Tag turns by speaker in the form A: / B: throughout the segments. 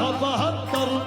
A: 72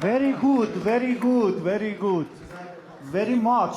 B: Very good, very good, very good. Very much.